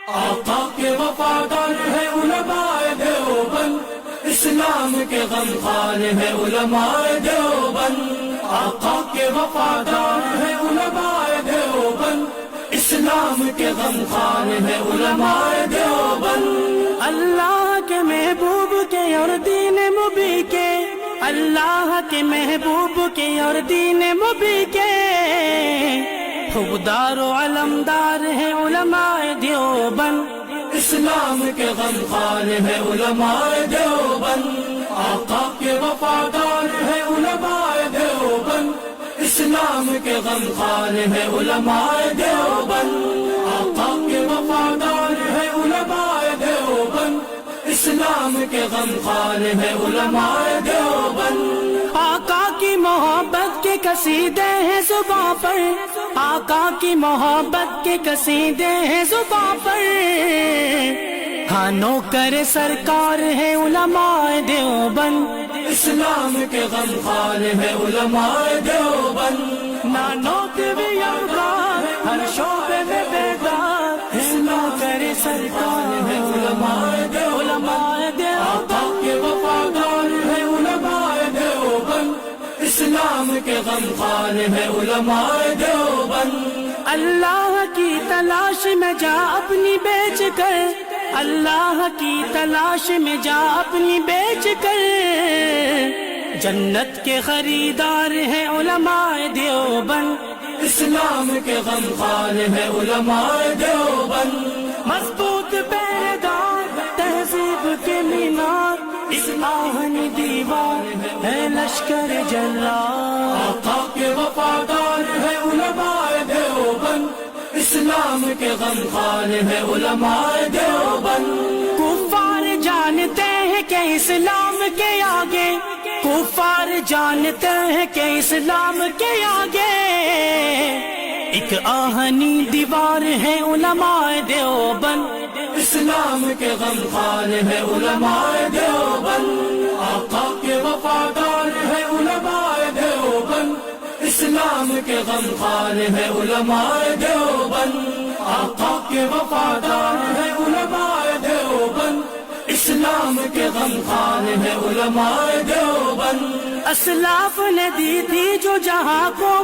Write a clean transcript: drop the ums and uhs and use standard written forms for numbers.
آقا کے وفادار ہے علماء دیوبند، اسلام کے غمخوار ہے علماء دیوبند۔ آقا کے وفادار ہے علماء دیوبند، اسلام کے غمخوار ہے علماء دیوبند۔ اللہ کے محبوب کے اور دین مبی کے، اللہ کے محبوب کے اور دین مبی کے حقدار و علمدار ہے علماء دیوبند، اسلام کے غمخوار ہے علماء دیوبند۔ آقا کے وفادار ہے علماء دیوبند، اسلام کے غمخوار ہے علماء دیوبند۔ آقا کے وفادار ہے علماء دیوبند، اسلام کے غمخوار ہے علماء دیوبند۔ آقا کی محبت کے قصیدے ہیں زباں پر، آقا کی محبت کے قصیدے ہیں زباں پر، ہاں نوکر سرکار ہے علماء دیوبند، اسلام کے غمخوار ہے علماء دیوبند۔ نانوت بھی افغان ہر شعبے میں بیدار ہے نوکر سرکار ہے علماء دیوبند۔ علماء دیوبند۔ آقا کے وفادار ہے علماء دیوبند، اسلام کے غمخوار ہے علماء دیوبند۔ اللہ کی تلاش میں جا اپنی بیچ کر، اللہ کی تلاش میں جا اپنی بیچ کر، جنت کے خریدار ہیں علماء دیوبند، اسلام کے غمخوار ہے علماء دیوبند۔ مضبوط پیردار تہذیب کے مینار، اس آہنی دیوار ہے لشکر جلال۔ آقا کے وفادار ہے علماء دیوبند، اسلام کے غمخوار ہے علماء دیوبند۔ کفار جانتے ہیں کہ اسلام کے آگے، کفار جانتے ہیں کہ اسلام کے آگے ایک آہنی دیوار ہے علماء دیوبند، اسلام کے غمخوار ہے علماء دیوبند۔ آقا کے وفادار ہے علماء دیوبند، اسلام کے غمخوار ہے علماء دیوبند۔ آقا کے وفادار ہے علماء دیوبند، اسلام کے غمخوار ہے علماء دیوبند۔ اسلاف نے دی تھی جو جہاں کو